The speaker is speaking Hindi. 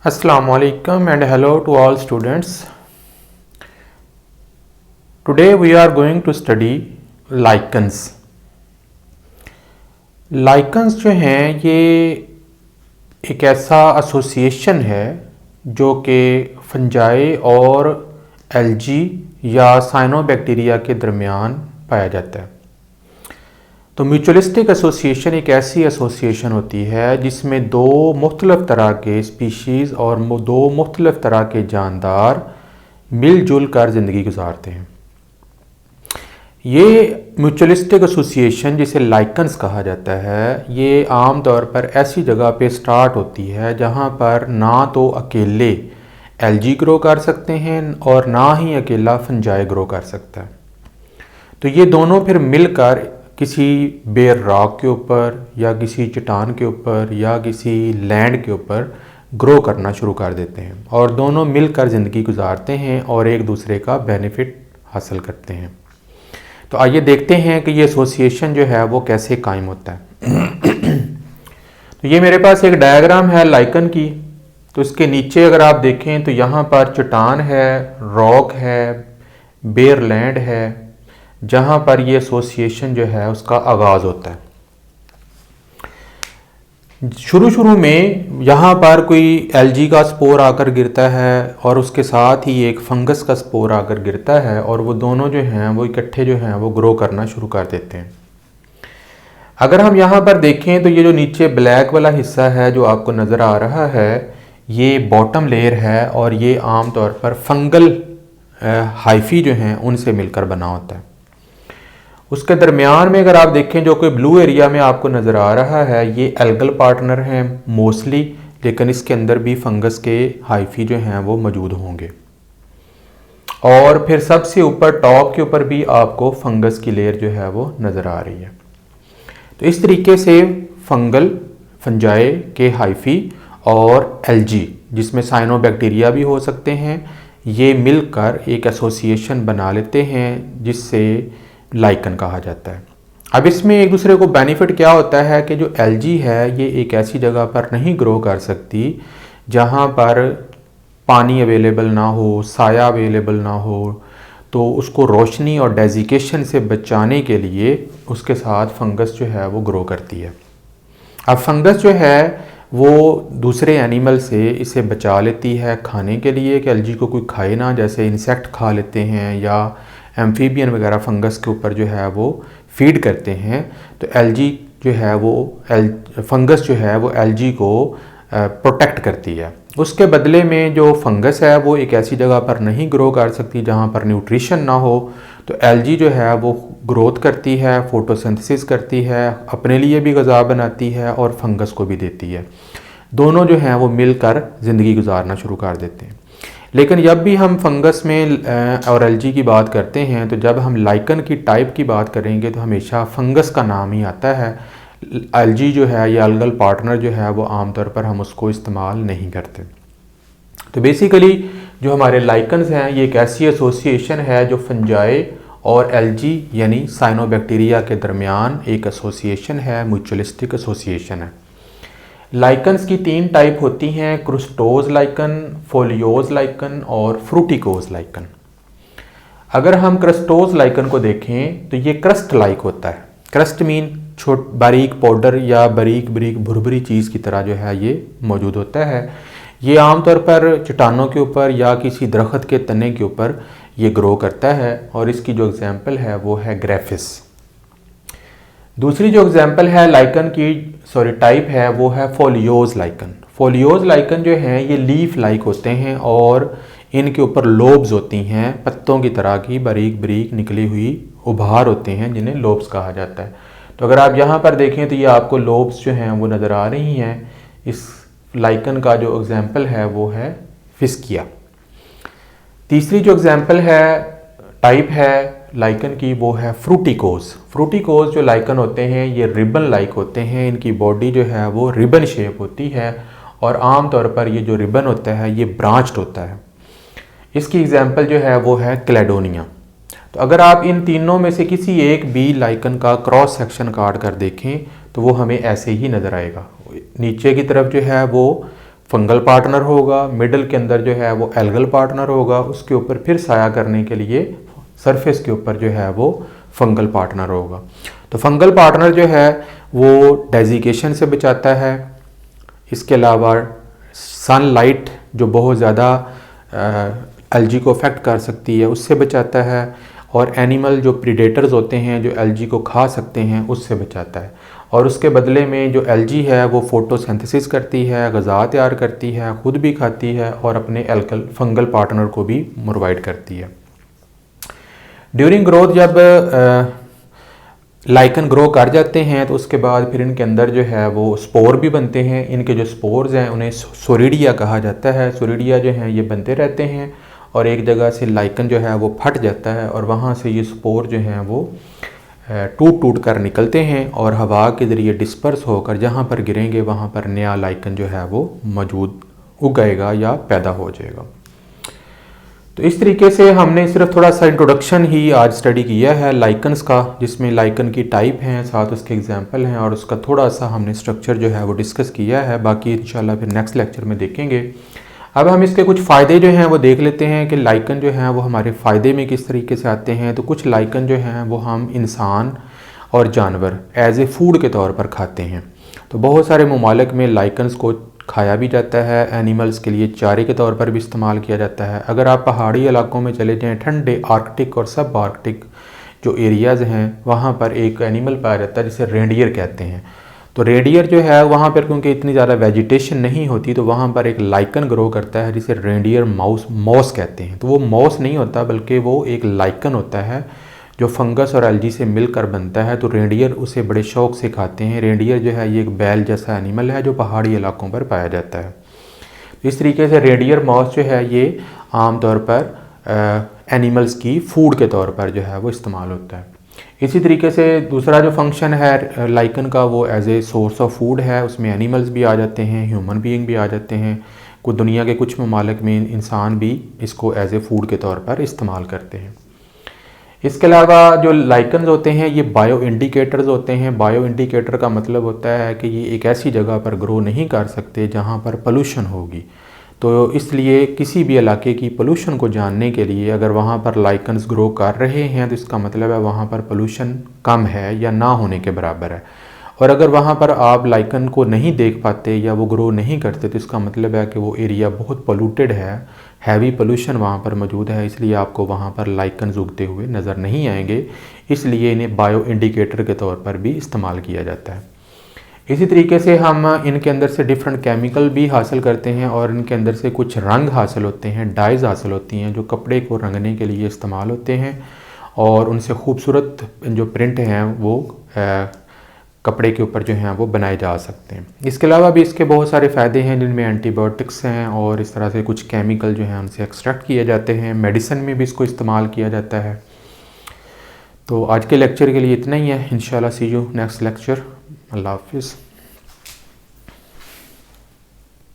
Assalamu alaikum and hello to all students. Today we are going to study lichens. Lichens जो हैं ये एक ऐसा एसोसिएशन है जो कि फंजाई और एल्गी या साइनोबैक्टीरिया के दरमियान पाया जाता है। तो म्यूचुअलिस्टिक एसोसिएशन एक ऐसी एसोसिएशन होती है जिसमें दो मुख्तलिफ तरह के स्पीशीज़ और दो मुख्तलिफ तरह के जानदार मिलजुल कर ज़िंदगी गुजारते हैं। ये म्यूचुअलिस्टिक एसोसिएशन जिसे लाइकन्स कहा जाता है, ये आम तौर पर ऐसी जगह पे स्टार्ट होती है जहाँ पर ना तो अकेले एल्गी ग्रो कर सकते हैं और ना ही अकेला फंजाई ग्रो कर सकता है। तो ये दोनों फिर मिलकर किसी बेर रॉक के ऊपर या किसी चट्टान के ऊपर या किसी लैंड के ऊपर ग्रो करना शुरू कर देते हैं और दोनों मिलकर ज़िंदगी गुजारते हैं और एक दूसरे का बेनिफिट हासिल करते हैं। तो आइए देखते हैं कि ये एसोसिएशन जो है वो कैसे कायम होता है। तो ये मेरे पास एक डायग्राम है लाइकन की। तो इसके नीचे अगर आप देखें तो यहाँ पर चट्टान है, रॉक है, बेर लैंड है, जहाँ पर ये एसोसिएशन जो है उसका आगाज़ होता है। शुरू में यहाँ पर कोई एल्गी का स्पोर आकर गिरता है और उसके साथ ही एक फंगस का स्पोर आकर गिरता है और वो दोनों जो हैं वो इकट्ठे जो हैं वो ग्रो करना शुरू कर देते हैं। अगर हम यहाँ पर देखें तो ये जो नीचे ब्लैक वाला हिस्सा है जो आपको नज़र आ रहा है, ये बॉटम लेयर है और ये आम तौर पर फंगल हाइफी जो हैं उनसे मिलकर बना होता है। उसके दरमियान में अगर आप देखें जो कोई ब्लू एरिया में आपको नज़र आ रहा है, ये एल्गल पार्टनर हैं मोस्टली, लेकिन इसके अंदर भी फंगस के हाइफी जो हैं वो मौजूद होंगे। और फिर सबसे ऊपर टॉप के ऊपर भी आपको फंगस की लेयर जो है वो नज़र आ रही है। तो इस तरीके से फंजाई के हाइफी और एल्गी, जिसमें साइनोबैक्टीरिया भी हो सकते हैं, ये मिलकर एक एसोसिएशन बना लेते हैं जिससे लाइकन कहा जाता है। अब इसमें एक दूसरे को बेनिफिट क्या होता है कि जो एल्गी है ये एक ऐसी जगह पर नहीं ग्रो कर सकती जहाँ पर पानी अवेलेबल ना हो, साया अवेलेबल ना हो, तो उसको रोशनी और डेजिकेशन से बचाने के लिए उसके साथ फंगस जो है वो ग्रो करती है। अब फंगस जो है वो दूसरे एनिमल से इसे बचा लेती है खाने के लिए कि एल्गी को कोई खाए ना, जैसे इंसेक्ट खा लेते हैं या एम्फीबियन वगैरह फंगस के ऊपर जो है वो फीड करते हैं। तो एल्गी जो है वो फंगस जो है वो एल्गी को प्रोटेक्ट करती है। उसके बदले में जो फंगस है वो एक ऐसी जगह पर नहीं ग्रो कर सकती जहाँ पर न्यूट्रिशन ना हो, तो एल्गी जो है वो ग्रोथ करती है, फोटोसिंथेसिस करती है, अपने लिए भी ग़िज़ा बनाती है और फंगस को भी देती है। दोनों जो हैं वो मिलकर ज़िंदगी गुजारना शुरू कर देते हैं। लेकिन जब भी हम फंगस में और एल्गी की बात करते हैं तो जब हम लाइकन की टाइप की बात करेंगे तो हमेशा फंगस का नाम ही आता है। एल्गी जो है या अलगल पार्टनर जो है वो आमतौर पर हम उसको इस्तेमाल नहीं करते। तो बेसिकली जो हमारे लाइकन्स हैं ये एक ऐसी एसोसिएशन है जो फंजाई और एल्गी यानी साइनोबैक्टीरिया के दरमियान एक एसोसिएशन है, म्यूचुअलिस्टिक एसोसिएशन है। लाइकन्स की तीन टाइप होती हैं, क्रुस्टोज लाइकन, फोलियोज लाइकन और फ्रूटिकोज लाइकन। अगर हम क्रस्टोज लाइकन को देखें तो ये क्रस्ट लाइक होता है। क्रस्ट मीन बारीक पाउडर या बारीक बारीक भुरभुरी चीज़ की तरह जो है ये मौजूद होता है। ये आमतौर पर चट्टानों के ऊपर या किसी दरख्त के तने के ऊपर ये ग्रो करता है और इसकी जो एग्जाम्पल है वो है ग्रेफिस। दूसरी जो एग्जाम्पल है लाइकन की टाइप है वो है फोलियोज लाइकन। फोलियोज लाइकन जो हैं ये लीफ लाइक होते हैं और इनके ऊपर लोब्स होती हैं, पत्तों की तरह की बारीक बारीक निकली हुई उभार होते हैं जिन्हें लोब्स कहा जाता है। तो अगर आप यहाँ पर देखें तो ये आपको लोब्स जो हैं वो नज़र आ रही हैं। इस लाइकन का जो एग्जाम्पल है वो है फिस्किया। तीसरी जो एग्जाम्पल है टाइप है लाइकन की वो है फ्रूटिकोज। फ्रूटिकोज जो लाइकन होते हैं ये रिबन लाइक होते हैं, इनकी बॉडी जो है वो रिबन शेप होती है और आम तौर पर ये जो रिबन होता है ये ब्रांच्ड होता है। इसकी एग्जांपल जो है वो है क्लेडोनिया। तो अगर आप इन तीनों में से किसी एक भी लाइकन का क्रॉस सेक्शन काट कर देखें तो वो हमें ऐसे ही नज़र आएगा। नीचे की तरफ जो है वो फंगल पार्टनर होगा, मिडल के अंदर जो है वो एल्गल पार्टनर होगा, उसके ऊपर फिर साया करने के लिए सरफेस के ऊपर जो है वो फंगल पार्टनर होगा। तो फंगल पार्टनर जो है वो डेजिकेशन से बचाता है। इसके अलावा सनलाइट जो बहुत ज़्यादा एलजी को अफेक्ट कर सकती है उससे बचाता है, और एनिमल जो प्रीडेटर्स होते हैं जो एलजी को खा सकते हैं उससे बचाता है। और उसके बदले में जो एलजी है वो फोटोसिंथेसिस करती है, ग़िज़ा तैयार करती है, ख़ुद भी खाती है और अपने एल्कल फंगल पार्टनर को भी प्रोवाइड करती है। ड्यूरिंग ग्रोथ जब लाइकन ग्रो कर जाते हैं तो उसके बाद फिर इनके अंदर जो है वो स्पोर भी बनते हैं। इनके जो स्पोर्स हैं उन्हें सोरिडिया कहा जाता है। सोरिडिया जो हैं ये बनते रहते हैं और एक जगह से लाइकन जो है वो फट जाता है और वहाँ से ये स्पोर जो हैं वो टूट टूट कर निकलते हैं और हवा के ज़रिए डिस्पर्स होकर जहाँ पर गिरेंगे वहाँ पर नया लाइकन जो है वो मौजूद उगाएगा या पैदा हो जाएगा। तो इस तरीके से हमने सिर्फ थोड़ा सा इंट्रोडक्शन ही आज स्टडी किया है लाइकन्स का, जिसमें लाइकन की टाइप हैं, साथ उसके एग्जांपल हैं और उसका थोड़ा सा हमने स्ट्रक्चर जो है वो डिस्कस किया है। बाकी इंशाल्लाह फिर नेक्स्ट लेक्चर में देखेंगे। अब हम इसके कुछ फ़ायदे जो हैं वो देख लेते हैं कि लाइकन जो हैं वो हमारे फ़ायदे में किस तरीके से आते हैं। तो कुछ लाइकन जो हैं वो हम इंसान और जानवर एज ए फूड के तौर पर खाते हैं। तो बहुत सारे ममालिक में लाइकन्स को खाया भी जाता है, एनिमल्स के लिए चारे के तौर पर भी इस्तेमाल किया जाता है। अगर आप पहाड़ी इलाकों में चले जाएँ, ठंडे आर्कटिक और सब आर्कटिक जो एरियाज़ हैं वहाँ पर एक एनिमल पाया जाता है जिसे रेंडियर कहते हैं। तो रेंडियर जो है वहाँ पर क्योंकि इतनी ज़्यादा वेजिटेशन नहीं होती तो वहाँ पर एक लाइकन ग्रो करता है जिसे रेंडियर मॉस कहते हैं। तो वो मॉस नहीं होता बल्कि वो एक लाइकन होता है जो फंगस और एल्जी से मिलकर बनता है। तो रेंडियर उसे बड़े शौक़ से खाते हैं। रेंडियर जो है ये एक बैल जैसा एनिमल है जो पहाड़ी इलाकों पर पाया जाता है। इस तरीके से रेंडियर मॉस जो है ये आमतौर पर एनिमल्स की फूड के तौर पर जो है वो इस्तेमाल होता है। इसी तरीके से दूसरा जो फंक्शन है लाइकन का वो as a source of food है। उसमें एनिमल्स भी आ जाते हैं, ह्यूमन बीइंग भी आ जाते हैं। कुछ दुनिया के कुछ ममालिक में इंसान भी इसको एज ए फूड के तौर पर इस्तेमाल करते हैं। इसके अलावा जो लाइकन्स होते हैं ये बायो इंडिकेटर्स होते हैं। बायो इंडिकेटर का मतलब होता है कि ये एक ऐसी जगह पर ग्रो नहीं कर सकते जहाँ पर पोल्यूशन होगी। तो इसलिए किसी भी इलाके की पोल्यूशन को जानने के लिए अगर वहाँ पर लाइकन्स ग्रो कर रहे हैं तो इसका मतलब है वहाँ पर पोल्यूशन कम है या ना होने के बराबर है। और अगर वहाँ पर आप लाइकन को नहीं देख पाते या वो ग्रो नहीं करते तो इसका मतलब है कि वो एरिया बहुत पोल्यूटेड है, हैवी पोल्यूशन वहाँ पर मौजूद है, इसलिए आपको वहाँ पर लाइकन्स उगते हुए नज़र नहीं आएंगे। इसलिए इन्हें बायो इंडिकेटर के तौर पर भी इस्तेमाल किया जाता है। इसी तरीके से हम इनके अंदर से डिफरेंट केमिकल भी हासिल करते हैं और इनके अंदर से कुछ रंग हासिल होते हैं, डाइज़ हासिल होती हैं जो कपड़े को रंगने के लिए इस्तेमाल होते हैं और उनसे खूबसूरत जो प्रिंट हैं वो कपड़े के ऊपर जो हैं वो बनाए जा सकते हैं। इसके अलावा भी इसके बहुत सारे फ़ायदे हैं जिनमें एंटीबायोटिक्स हैं और इस तरह से कुछ केमिकल जो हैं उनसे एक्सट्रैक्ट किए जाते हैं। मेडिसिन में भी इसको इस्तेमाल किया जाता है। तो आज के लेक्चर के लिए इतना ही है। इंशाल्लाह सी यू नेक्स्ट लेक्चर। अल्लाह हाफिज़।